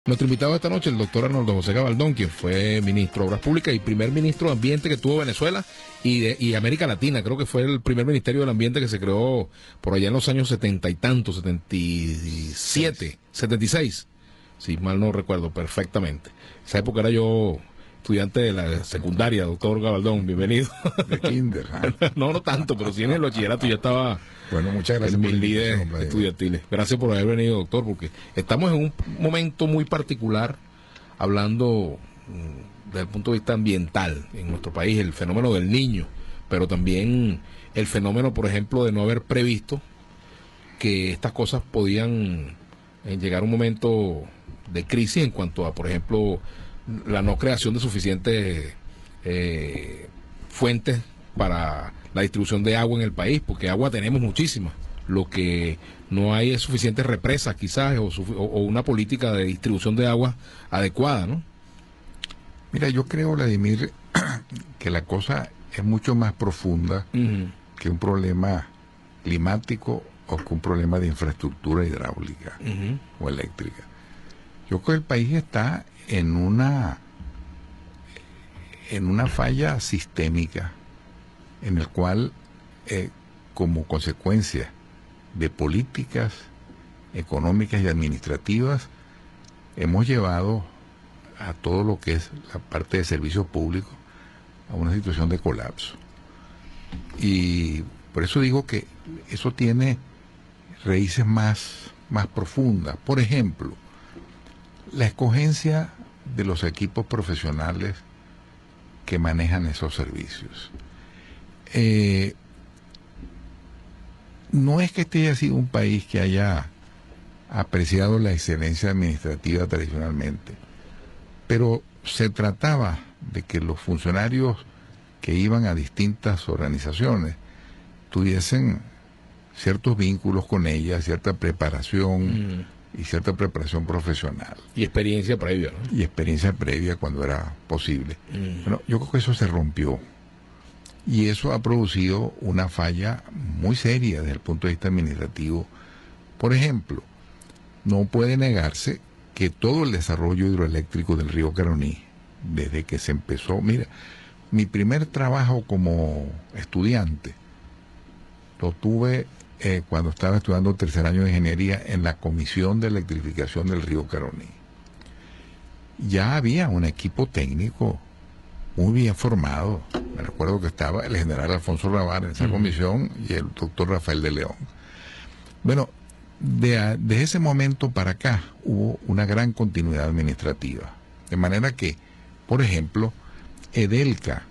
Nuestro invitado esta noche, el doctor Arnoldo José Gabaldón, quien fue ministro de Obras Públicas y primer ministro de Ambiente que tuvo Venezuela y América Latina. Creo que fue el primer ministerio del ambiente que se creó por allá en los años 70 y tantos, 77, 76, si mal no recuerdo perfectamente. Esa época era yo estudiante de la secundaria, doctor Gabaldón, bienvenido. De kinder. No tanto, pero sí en el bachillerato ya estaba. Bueno, muchas gracias en por mis la líderes invitación, estudiantiles. Gracias por haber venido, doctor, porque estamos en un momento muy particular hablando desde el punto de vista ambiental en nuestro país, el fenómeno del Niño, pero también el fenómeno, por ejemplo, de no haber previsto que estas cosas podían llegar a un momento de crisis en cuanto a, por ejemplo, la no creación de suficientes fuentes para la distribución de agua en el país, porque agua tenemos muchísima. Lo que no hay es suficientes represas quizás o una política de distribución de agua adecuada, ¿no? Mira, yo creo, Vladimir, que la cosa es mucho más profunda que un problema climático o que un problema de infraestructura hidráulica o eléctrica. Yo creo que el país está en una falla sistémica en el cual, como consecuencia de políticas económicas y administrativas, hemos llevado a todo lo que es la parte de servicios públicos a una situación de colapso. Y por eso digo que eso tiene raíces más profundas. Por ejemplo, la escogencia de los equipos profesionales que manejan esos servicios. No es que este haya sido un país que haya apreciado la excelencia administrativa tradicionalmente, pero se trataba de que los funcionarios que iban a distintas organizaciones tuviesen ciertos vínculos con ellas, cierta preparación y cierta preparación profesional. Y experiencia previa, ¿no? Y experiencia previa cuando era posible. Bueno, yo creo que eso se rompió. Y eso ha producido una falla muy seria desde el punto de vista administrativo. Por ejemplo, no puede negarse que todo el desarrollo hidroeléctrico del río Caroní, desde que se empezó, mira, mi primer trabajo como estudiante lo tuve cuando estaba estudiando tercer año de ingeniería en la Comisión de Electrificación del río Caroní. Ya había un equipo técnico muy bien formado. Me recuerdo que estaba el general Alfonso Rabar en esa comisión y el doctor Rafael de León. Bueno, de ese momento para acá hubo una gran continuidad administrativa. De manera que, por ejemplo, Edelca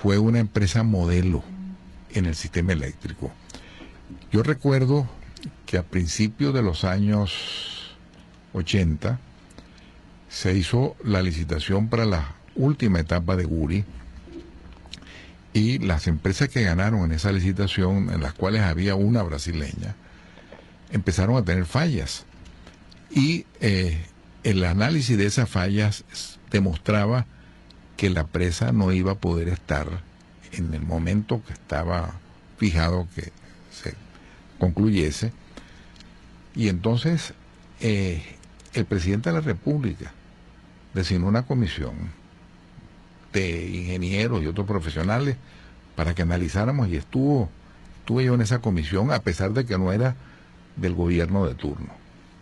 fue una empresa modelo en el sistema eléctrico. Yo recuerdo que a principios de los años 80 se hizo la licitación para la última etapa de Guri, y las empresas que ganaron en esa licitación, en las cuales había una brasileña, empezaron a tener fallas, y el análisis de esas fallas demostraba que la presa no iba a poder estar en el momento que estaba fijado que se concluyese. Y entonces el presidente de la República designó una comisión de ingenieros y otros profesionales para que analizáramos, y estuve yo en esa comisión, a pesar de que no era del gobierno de turno,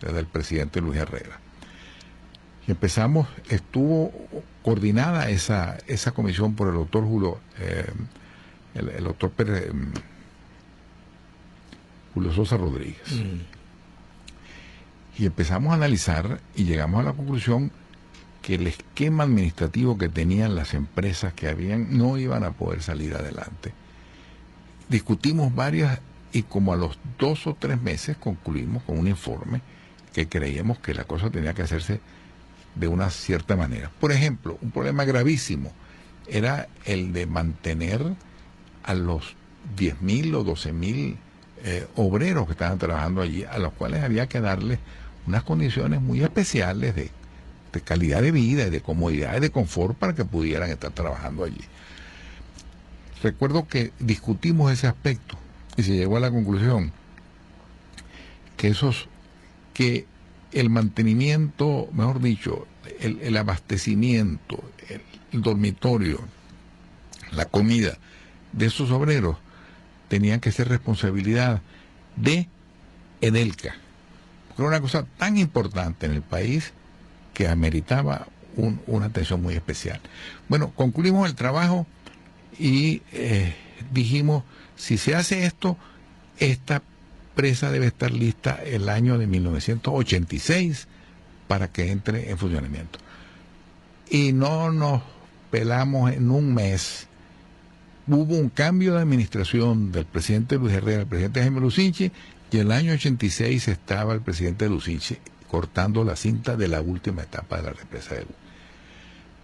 desde el presidente Luis Herrera. Y estuvo coordinada esa comisión por el doctor Julio Sosa Rodríguez. Y empezamos a analizar y llegamos a la conclusión que el esquema administrativo que tenían las empresas que habían no iban a poder salir adelante. Discutimos varias y como a los 2 o 3 meses concluimos con un informe que creíamos que la cosa tenía que hacerse de una cierta manera. Por ejemplo, un problema gravísimo era el de mantener a los 10.000 o 12.000 obreros que estaban trabajando allí, a los cuales había que darles unas condiciones muy especiales de calidad de vida y de comodidad y de confort para que pudieran estar trabajando allí. Recuerdo que discutimos ese aspecto y se llegó a la conclusión que el mantenimiento, mejor dicho, el abastecimiento, el dormitorio, la comida de esos obreros tenían que ser responsabilidad de Edelca, porque era una cosa tan importante en el país que ameritaba una atención muy especial. Bueno, concluimos el trabajo y dijimos, si se hace esto, esta presa debe estar lista el año de 1986 para que entre en funcionamiento. Y no nos pelamos en un mes. Hubo un cambio de administración del presidente Luis Herrera al presidente Jaime Lucinchi, y en el año 86 estaba el presidente Lucinchi cortando la cinta de la última etapa de la represa de Buga.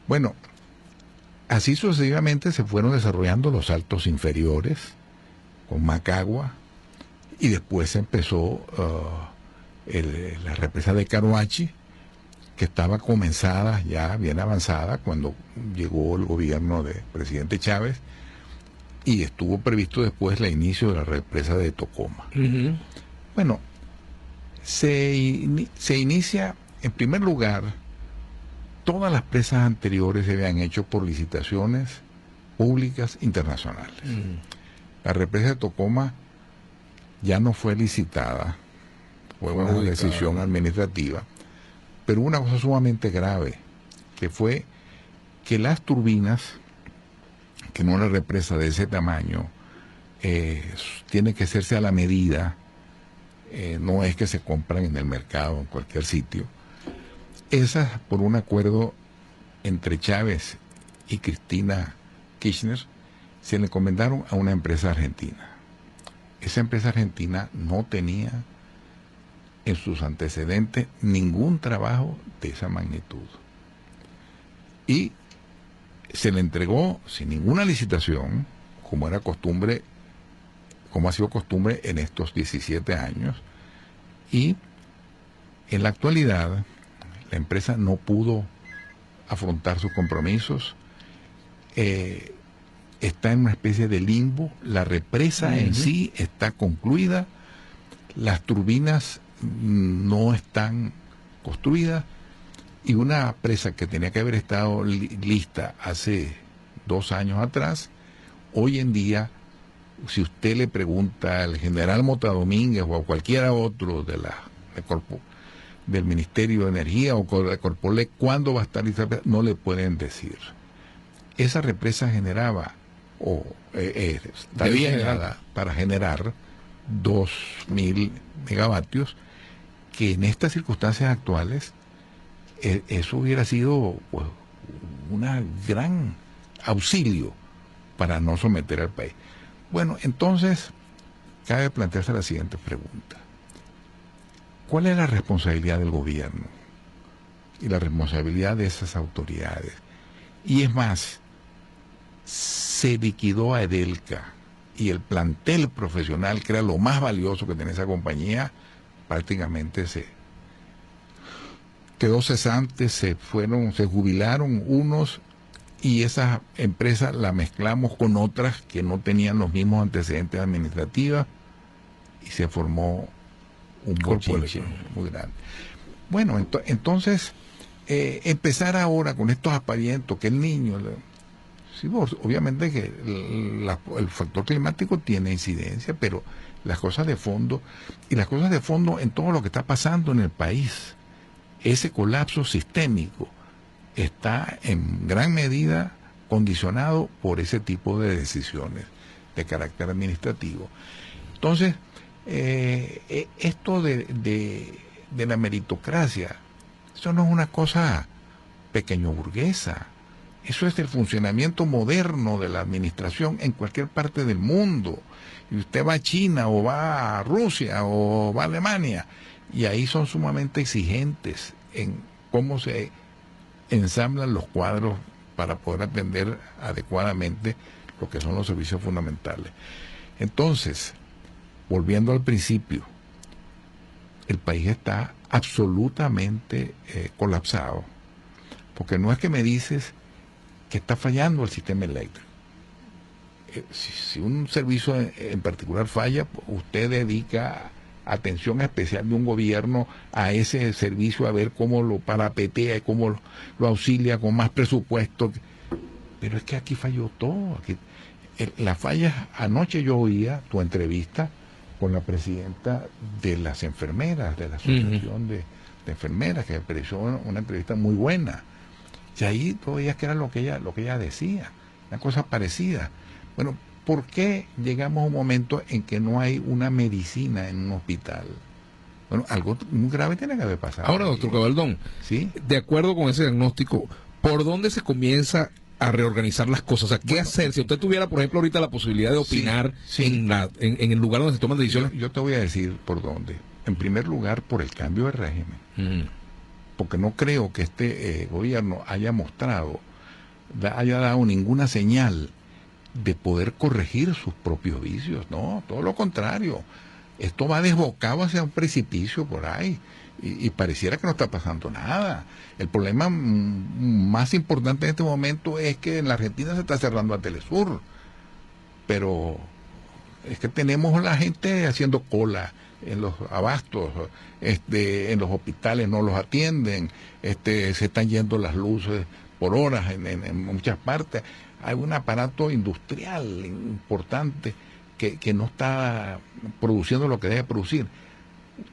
Bueno, así sucesivamente se fueron desarrollando los saltos inferiores con Macagua, y después empezó la represa de Caroachi, que estaba comenzada ya bien avanzada cuando llegó el gobierno del presidente Chávez, y estuvo previsto después el inicio de la represa de Tocoma. Uh-huh. Bueno, se inicia, en primer lugar, todas las presas anteriores se habían hecho por licitaciones públicas internacionales. Uh-huh. La represa de Tocoma ya no fue licitada, fue una decisión administrativa, pero una cosa sumamente grave, que fue que las turbinas, que no una represa de ese tamaño, tiene que hacerse a la medida, no es que se compran en el mercado, en cualquier sitio. Esas, por un acuerdo entre Chávez y Cristina Kirchner, se le encomendaron a una empresa argentina. Esa empresa argentina no tenía en sus antecedentes ningún trabajo de esa magnitud. Y se le entregó sin ninguna licitación, como era costumbre, como ha sido costumbre en estos 17 años, y en la actualidad la empresa no pudo afrontar sus compromisos, está en una especie de limbo, la represa en sí está concluida, las turbinas no están construidas, y una presa que tenía que haber estado lista hace 2 años atrás, hoy en día, si usted le pregunta al general Mota Domínguez o a cualquiera otro del Ministerio de Energía o de Corpolec, ¿cuándo va a estar lista? No le pueden decir. Esa represa generaba, está diseñada para generar 2.000 megavatios, que en estas circunstancias actuales eso hubiera sido pues, una gran auxilio para no someter al país. Bueno, entonces cabe plantearse la siguiente pregunta: ¿cuál es la responsabilidad del gobierno y la responsabilidad de esas autoridades? Y es más, se liquidó a Edelca, y el plantel profesional, que era lo más valioso que tenía esa compañía, prácticamente se quedó cesante, se jubilaron unos, y esa empresa la mezclamos con otras que no tenían los mismos antecedentes administrativos, y se formó un bochinche muy grande. Bueno, entonces, empezar ahora con estos aspavientos, que el niño... Sí, obviamente que el factor climático tiene incidencia, pero las cosas de fondo, y las cosas de fondo en todo lo que está pasando en el país, ese colapso sistémico está en gran medida condicionado por ese tipo de decisiones de carácter administrativo. Entonces, esto de la meritocracia, eso no es una cosa pequeño burguesa. Eso es el funcionamiento moderno de la administración en cualquier parte del mundo. Y usted va a China, o va a Rusia, o va a Alemania, y ahí son sumamente exigentes en cómo se ensamblan los cuadros para poder atender adecuadamente lo que son los servicios fundamentales. Entonces, volviendo al principio, el país está absolutamente colapsado, porque no es que me dices que está fallando el sistema eléctrico. Si un servicio en particular falla, usted dedica atención especial de un gobierno a ese servicio, a ver cómo lo parapetea, cómo lo auxilia con más presupuesto. Pero es que aquí falló todo. Aquí, las fallas, anoche yo oía tu entrevista con la presidenta de las enfermeras, de la Asociación de Enfermeras, que me pareció una entrevista muy buena. Y ahí tú veías que era lo que ella decía, una cosa parecida. Bueno, ¿por qué llegamos a un momento en que no hay una medicina en un hospital? Bueno, algo muy grave tiene que haber pasado. Ahora, doctor Gabaldón, ¿sí? De acuerdo con ese diagnóstico, ¿por dónde se comienza a reorganizar las cosas? O sea, ¿qué hacer? Si usted tuviera, por ejemplo, ahorita la posibilidad de opinar en el lugar donde se toman decisiones. Yo te voy a decir por dónde. En primer lugar, por el cambio de régimen. Porque no creo que este gobierno haya dado ninguna señal de poder corregir sus propios vicios. No, todo lo contrario. Esto va desbocado hacia un precipicio por ahí. Y pareciera que no está pasando nada. El problema más importante en este momento es que en la Argentina se está cerrando a Telesur. Pero es que tenemos la gente haciendo cola en los abastos, en los hospitales no los atienden, se están yendo las luces por horas en muchas partes. Hay un aparato industrial importante que no está produciendo lo que debe producir.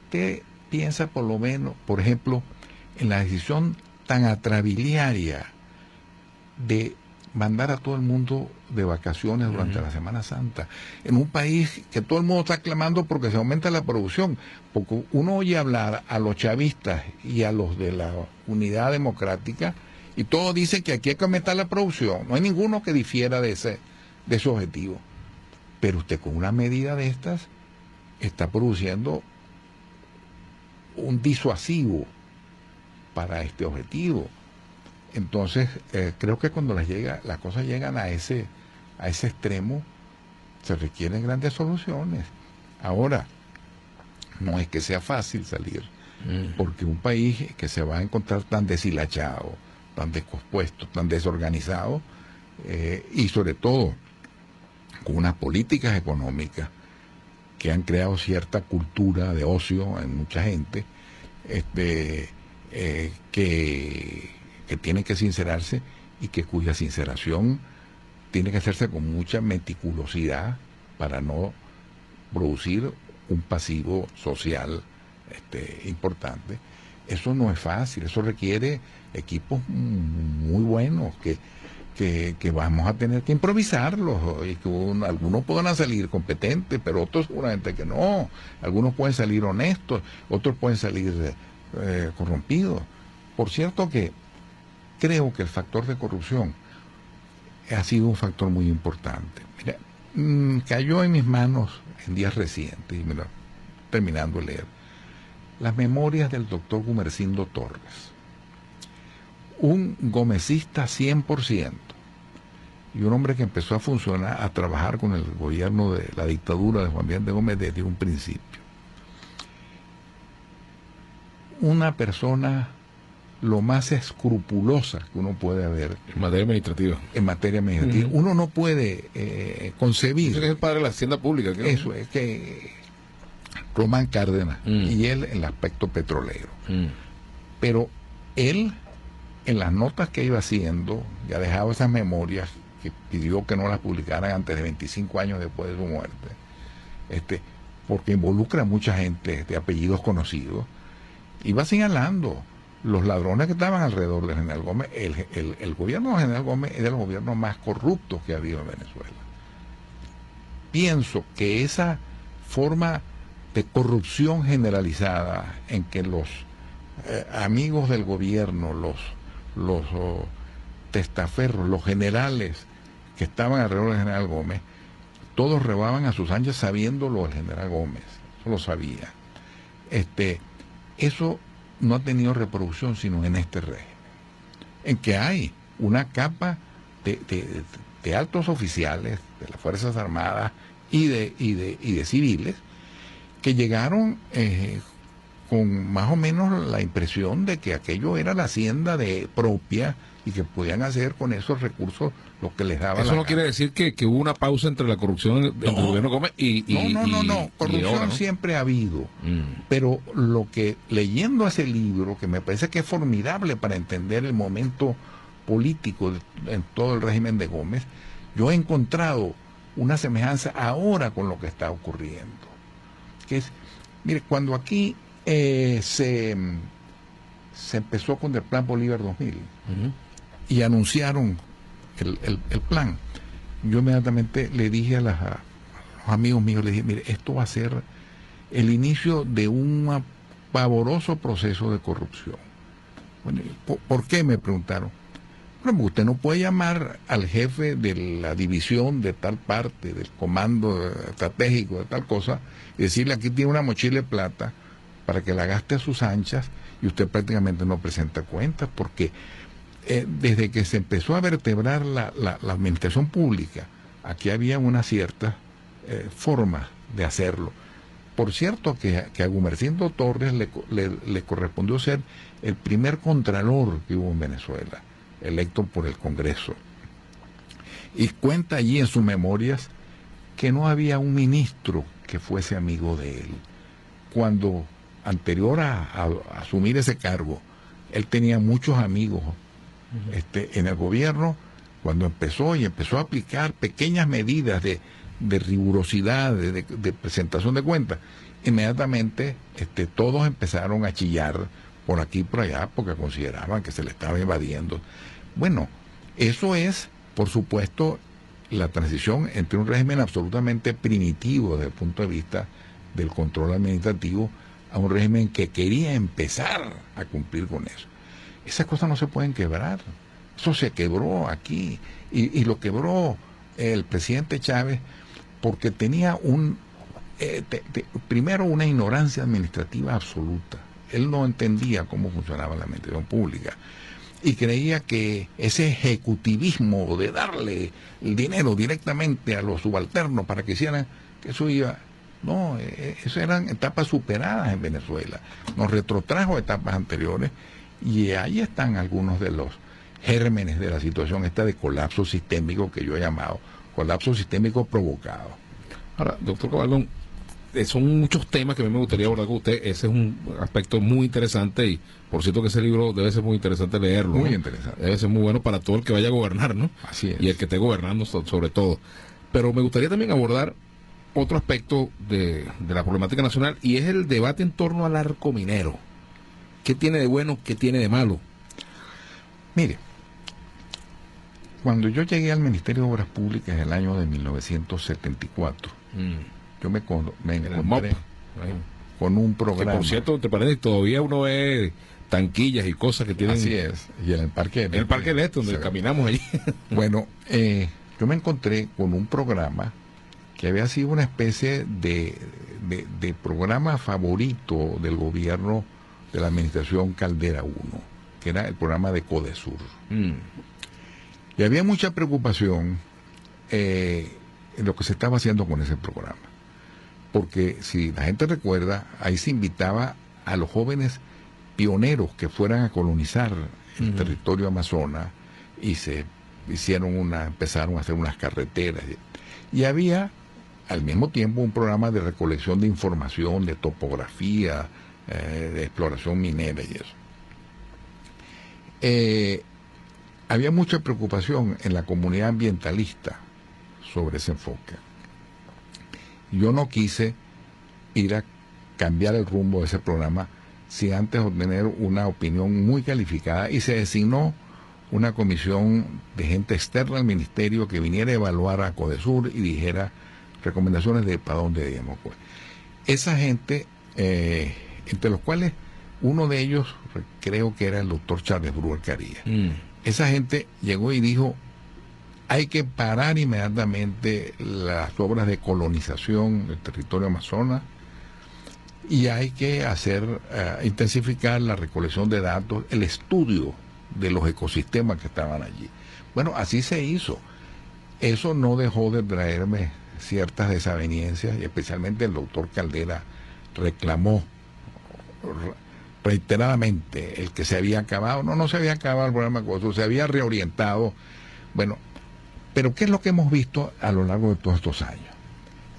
Usted piensa por lo menos, por ejemplo, en la decisión tan atrabiliaria de mandar a todo el mundo de vacaciones durante la Semana Santa, en un país que todo el mundo está clamando porque se aumenta la producción, porque uno oye hablar a los chavistas y a los de la Unidad Democrática y todos dicen que aquí hay que aumentar la producción, no hay ninguno que difiera de ese objetivo, pero usted con una medida de estas está produciendo un disuasivo para este objetivo. Entonces, creo que cuando las cosas llegan a ese extremo, se requieren grandes soluciones. Ahora, no es que sea fácil salir, porque un país que se va a encontrar tan deshilachado, tan descompuesto, tan desorganizado, y sobre todo con unas políticas económicas que han creado cierta cultura de ocio en mucha gente, que tiene que sincerarse y cuya sinceración tiene que hacerse con mucha meticulosidad para no producir un pasivo social importante. Eso no es fácil, eso requiere equipos muy buenos que vamos a tener que improvisarlos, y que algunos puedan salir competentes, pero otros seguramente que no. Algunos pueden salir honestos, otros pueden salir corrompidos. Por cierto que creo que el factor de corrupción ha sido un factor muy importante. Mira, cayó en mis manos en días recientes, y me lo terminando de leer, las memorias del doctor Gumersindo Torres, un gomecista 100%, y un hombre que empezó a trabajar con el gobierno de la dictadura de Juan Vicente Gómez desde un principio. Una persona lo más escrupulosa que uno puede haber en materia administrativa. Uno no puede concebir. Eso es el padre de la hacienda pública. ¿Qué? Eso es que Román Cárdenas y él en el aspecto petrolero. Pero él, en las notas que iba haciendo, ya dejaba esas memorias que pidió que no las publicaran antes de 25 años después de su muerte, porque involucra a mucha gente de apellidos conocidos, iba señalando los ladrones que estaban alrededor del general Gómez. El gobierno del general Gómez es de los gobiernos más corruptos que ha habido en Venezuela. Pienso que esa forma de corrupción generalizada en que los amigos del gobierno, los testaferros, los generales que estaban alrededor del general Gómez, todos rebaban a sus anchas sabiéndolo el general Gómez, eso lo sabía. Eso no ha tenido reproducción sino en este régimen, en que hay una capa de altos oficiales de las Fuerzas Armadas y de civiles que llegaron con más o menos la impresión de que aquello era la hacienda propia y que podían hacer con esos recursos lo que les daba Eso no quiere decir que hubo una pausa entre la corrupción entre el gobierno Gómez no. Corrupción ahora, ¿no? siempre ha habido. Pero lo que, leyendo ese libro, que me parece que es formidable para entender el momento político en todo el régimen de Gómez, yo he encontrado una semejanza ahora con lo que está ocurriendo. Que es, mire, cuando aquí se empezó con el Plan Bolívar 2000 y anunciaron el plan, yo inmediatamente le dije a los amigos míos, le dije, mire, esto va a ser el inicio de un pavoroso proceso de corrupción. Bueno, ¿por qué? Me preguntaron. Bueno, usted no puede llamar al jefe de la división de tal parte, del comando estratégico de tal cosa, y decirle, aquí tiene una mochila de plata para que la gaste a sus anchas, y usted prácticamente no presenta cuentas, porque desde que se empezó a vertebrar la administración pública, aquí había una cierta forma de hacerlo. Por cierto que a Gumersindo Torres le correspondió ser el primer contralor que hubo en Venezuela, electo por el Congreso. Y cuenta allí en sus memorias que no había un ministro que fuese amigo de él. Cuando, anterior a asumir ese cargo, él tenía muchos amigos en el gobierno. Cuando empezó a aplicar pequeñas medidas de rigurosidad, de presentación de cuentas, inmediatamente todos empezaron a chillar por aquí y por allá porque consideraban que se le estaba invadiendo. Bueno, eso es, por supuesto, la transición entre un régimen absolutamente primitivo desde el punto de vista del control administrativo a un régimen que quería empezar a cumplir con eso. Esas cosas no se pueden quebrar. Eso se quebró aquí y lo quebró el presidente Chávez porque tenía primero una ignorancia administrativa absoluta. Él no entendía cómo funcionaba la administración pública y creía que ese ejecutivismo de darle el dinero directamente a los subalternos para que hicieran, que eso iba... No, eso eran etapas superadas en Venezuela. Nos retrotrajo a etapas anteriores y ahí están algunos de los gérmenes de la situación esta de colapso sistémico que yo he llamado colapso sistémico provocado. Ahora, doctor Cabaldón, son muchos temas que a mí me gustaría abordar con usted. Ese es un aspecto muy interesante y por cierto que ese libro debe ser muy interesante leerlo. Muy ¿no? interesante. Debe ser muy bueno para todo el que vaya a gobernar, ¿no? Así es. Y el que esté gobernando sobre todo. Pero me gustaría también abordar otro aspecto de la problemática nacional y es el debate en torno al arco minero. ¿Qué tiene de bueno? ¿Qué tiene de malo? Mire, cuando yo llegué al Ministerio de Obras Públicas en el año de 1974, yo me encontré con un programa. Que por cierto, entre paréntesis, todavía uno ve tanquillas y cosas que tienen. Así es, y en el Parque En el Parque del Este, donde caminamos allí. Bueno, yo me encontré con un programa que había sido una especie de programa favorito del gobierno de la administración Caldera 1, que era el programa de Codesur. Y había mucha preocupación en lo que se estaba haciendo con ese programa. Porque si la gente recuerda, ahí se invitaba a los jóvenes pioneros que fueran a colonizar el territorio Amazonas y empezaron a hacer unas carreteras. Y había al mismo tiempo un programa de recolección de información, de topografía, de exploración minera y eso. Había mucha preocupación en la comunidad ambientalista sobre ese enfoque. Yo no quise ir a cambiar el rumbo de ese programa sin antes obtener una opinión muy calificada y se designó una comisión de gente externa al ministerio que viniera a evaluar a Codesur y dijera recomendaciones de para dónde debíamos. Pues esa gente, entre los cuales uno de ellos creo que era el doctor Charles Brewer Carías. Esa gente llegó y dijo, hay que parar inmediatamente las obras de colonización del territorio Amazonas y hay que intensificar la recolección de datos, el estudio de los ecosistemas que estaban allí. Bueno, así se hizo. Eso no dejó de traerme ciertas desavenencias y especialmente el doctor Caldera reclamó reiteradamente el que se había acabado, no se había acabado el programa Coso, se había reorientado. Bueno, pero ¿qué es lo que hemos visto a lo largo de todos estos años?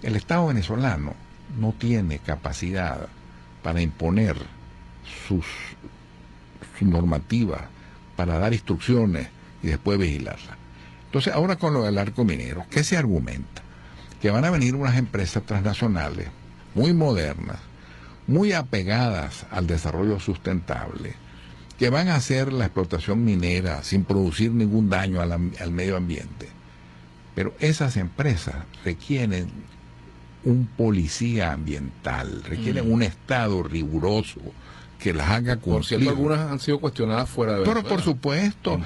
El Estado venezolano no tiene capacidad para imponer sus normativas, para dar instrucciones y después vigilarlas. Entonces, ahora con lo del arco minero, ¿qué se argumenta? Que van a venir unas empresas transnacionales muy modernas, muy apegadas al desarrollo sustentable, que van a hacer la explotación minera sin producir ningún daño al medio ambiente. Pero esas empresas requieren un policía ambiental, requieren un Estado riguroso que las haga cumplir. Por cierto, algunas han sido cuestionadas fuera de Venezuela. Pero por supuesto.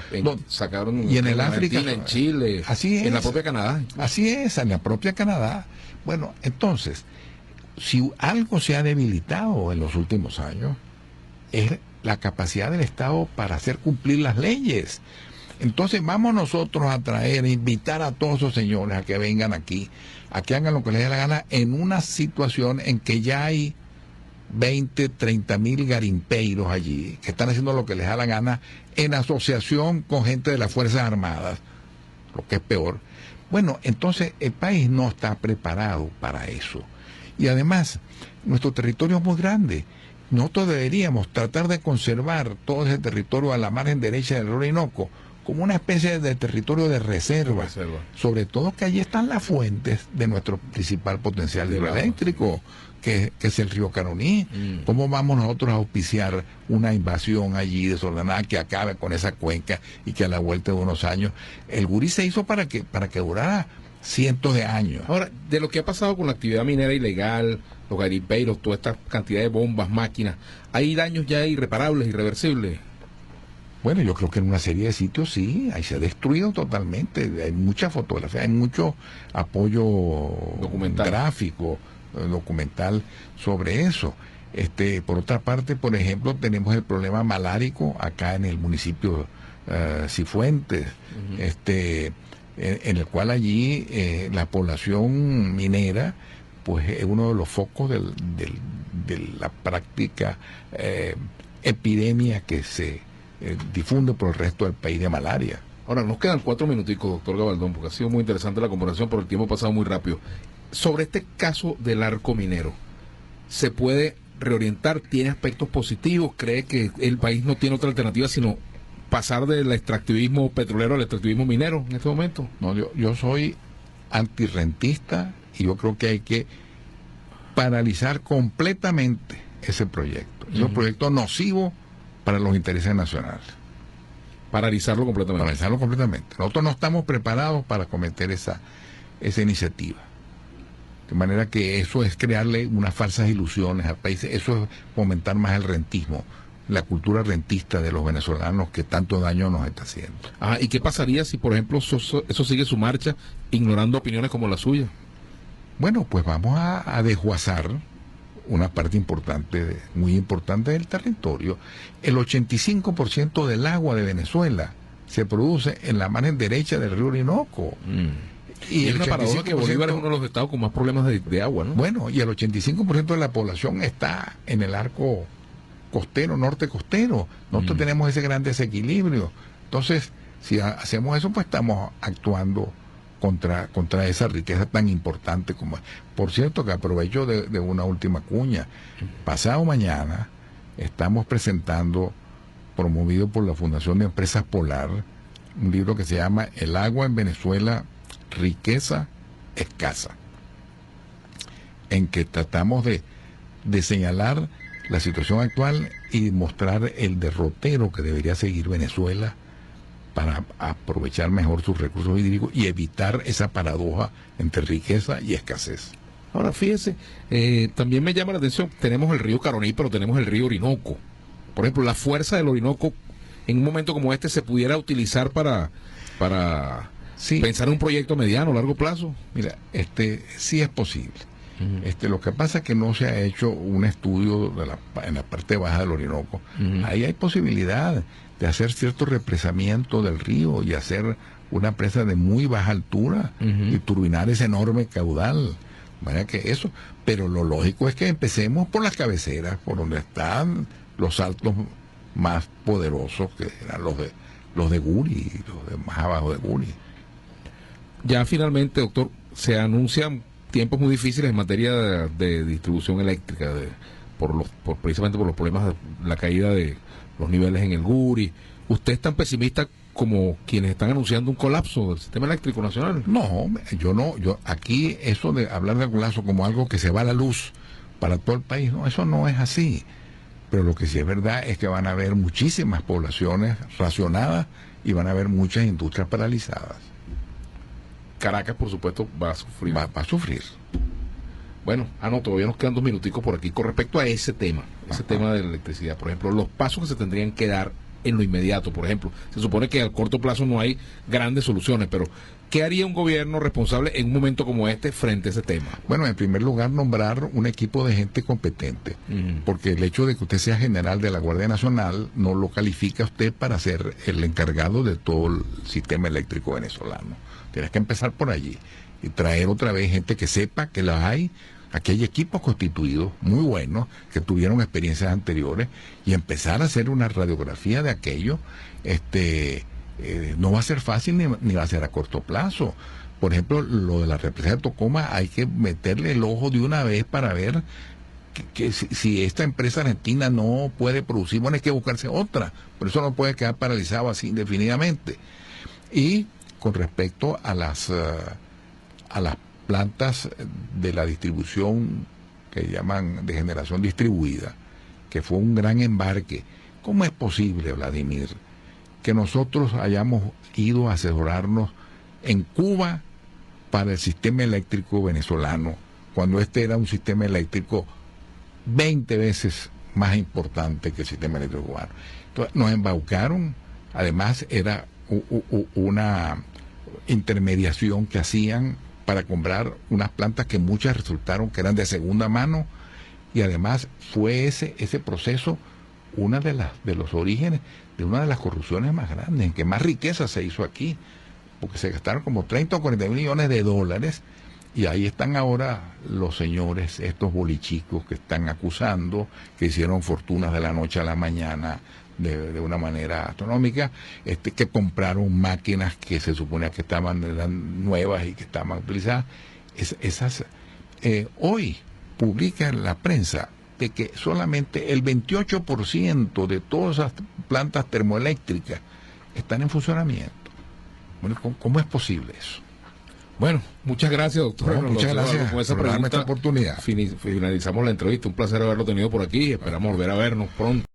Sacaron y en el África, en Chile, así es, en la propia Canadá. Así es, en la propia Canadá. Bueno, entonces, si algo se ha debilitado en los últimos años, es la capacidad del Estado para hacer cumplir las leyes. Entonces vamos nosotros a traer, a invitar a todos esos señores a que vengan aquí, a que hagan lo que les dé la gana en una situación en que ya hay 20, 30 mil garimpeiros allí, que están haciendo lo que les da la gana en asociación con gente de las Fuerzas Armadas, lo que es peor. Bueno, entonces el país no está preparado para eso. Y además, nuestro territorio es muy grande. Nosotros deberíamos tratar de conservar todo ese territorio a la margen derecha del río Orinoco como una especie de territorio de reserva. Sobre todo que allí están las fuentes de nuestro principal potencial hidroeléctrico, que es el río Caroní. ¿Cómo vamos nosotros a auspiciar una invasión allí desordenada que acabe con esa cuenca y que a la vuelta de unos años? El Gurí se hizo para que durara cientos de años. Ahora, de lo que ha pasado con la actividad minera ilegal, los garimpeiros, toda esta cantidad de bombas, máquinas, ¿hay daños ya irreparables, irreversibles? Bueno, yo creo que en una serie de sitios sí, ahí se ha destruido totalmente. Hay mucha fotografía, hay mucho apoyo gráfico, documental sobre eso. Por otra parte, por ejemplo, tenemos el problema malárico acá en el municipio Cifuentes, en el cual allí la población minera pues es uno de los focos de la práctica epidemia que se difunde por el resto del país de malaria. Ahora, nos quedan 4 minuticos, doctor Gabaldón, porque ha sido muy interesante la conversación, pero el tiempo ha pasado muy rápido. Sobre este caso del arco minero, ¿se puede reorientar? ¿Tiene aspectos positivos? ¿Cree que el país no tiene otra alternativa sino pasar del extractivismo petrolero al extractivismo minero en este momento? No, yo soy antirrentista y yo creo que hay que paralizar completamente ese proyecto. Es un proyecto nocivo para los intereses nacionales. Paralizarlo completamente. Paralizarlo completamente. Nosotros no estamos preparados para cometer esa iniciativa. De manera que eso es crearle unas falsas ilusiones al país. Eso es fomentar más el rentismo, la cultura rentista de los venezolanos que tanto daño nos está haciendo. ¿Y qué pasaría si, por ejemplo, eso sigue su marcha ignorando opiniones como la suya? Bueno, pues vamos a desguazar una parte importante, muy importante del territorio. El 85% del agua de Venezuela se produce en la margen derecha del río Orinoco. Y es una paradoja que Bolívar es uno de los estados con más problemas de agua, ¿no? Bueno, y el 85% de la población está en el arco costero, norte costero. Nosotros tenemos ese gran desequilibrio. Entonces, si hacemos eso, pues estamos actuando contra esa riqueza tan importante como es. Por cierto, que aprovecho de una última cuña. Pasado mañana estamos presentando, promovido por la Fundación de Empresas Polar, un libro que se llama El agua en Venezuela, riqueza escasa, en que tratamos de señalar la situación actual y mostrar el derrotero que debería seguir Venezuela para aprovechar mejor sus recursos hídricos y evitar esa paradoja entre riqueza y escasez. Ahora, fíjese, también me llama la atención, tenemos el río Caroní, pero tenemos el río Orinoco. Por ejemplo, la fuerza del Orinoco, en un momento como este, ¿se pudiera utilizar para pensar en un proyecto mediano, largo plazo? Mira, sí es posible. Lo que pasa es que no se ha hecho un estudio en la parte baja del Orinoco. Ahí hay posibilidad de hacer cierto represamiento del río y hacer una presa de muy baja altura y turbinar ese enorme caudal. Vaya que eso, pero lo lógico es que empecemos por las cabeceras, por donde están los saltos más poderosos, que eran los de Guri, los de más abajo de Guri. Ya finalmente, doctor, se anuncian tiempos muy difíciles en materia de distribución eléctrica, precisamente por los problemas de la caída de los niveles en el Guri. ¿Usted es tan pesimista como quienes están anunciando un colapso del sistema eléctrico nacional? No, yo aquí eso de hablar de colapso como algo que se va a la luz para todo el país, no, eso no es así. Pero lo que sí es verdad es que van a haber muchísimas poblaciones racionadas y van a haber muchas industrias paralizadas. Caracas, por supuesto, va a sufrir. Va a sufrir. Bueno, todavía nos quedan 2 minuticos por aquí con respecto a ese tema de la electricidad. Por ejemplo, los pasos que se tendrían que dar en lo inmediato. Por ejemplo, se supone que a corto plazo no hay grandes soluciones, pero ¿qué haría un gobierno responsable en un momento como este frente a ese tema? Bueno, en primer lugar, nombrar un equipo de gente competente, porque el hecho de que usted sea general de la Guardia Nacional no lo califica a usted para ser el encargado de todo el sistema eléctrico venezolano. Tienes que empezar por allí y traer otra vez gente que sepa que la hay. Aquí hay equipos constituidos muy buenos que tuvieron experiencias anteriores y empezar a hacer una radiografía de aquello. No va a ser fácil ni va a ser a corto plazo. Por ejemplo, lo de la represa de Tocoma hay que meterle el ojo de una vez para ver que si esta empresa argentina no puede producir, bueno, hay que buscarse otra. Por eso no puede quedar paralizado así indefinidamente. Y con respecto a las plantas de la distribución que llaman de generación distribuida, que fue un gran embarque, ¿cómo es posible, Vladimir, que nosotros hayamos ido a asesorarnos en Cuba para el sistema eléctrico venezolano, cuando este era un sistema eléctrico 20 veces más importante que el sistema eléctrico cubano? Entonces, nos embaucaron, además era una intermediación que hacían para comprar unas plantas que muchas resultaron que eran de segunda mano, y además fue ese proceso de los orígenes de una de las corrupciones más grandes, en que más riqueza se hizo aquí, porque se gastaron como 30 o 40 millones de dólares, y ahí están ahora los señores, estos bolichicos que están acusando, que hicieron fortunas de la noche a la mañana de una manera astronómica, que compraron máquinas que se suponía que eran nuevas y que estaban utilizadas. Hoy publica en la prensa de que solamente el 28% de todas esas plantas termoeléctricas están en funcionamiento. Bueno, ¿cómo es posible eso? Bueno, muchas gracias, doctor. Muchas gracias por darme esta oportunidad. Finalizamos la entrevista. Un placer haberlo tenido por aquí. Esperamos volver a vernos pronto.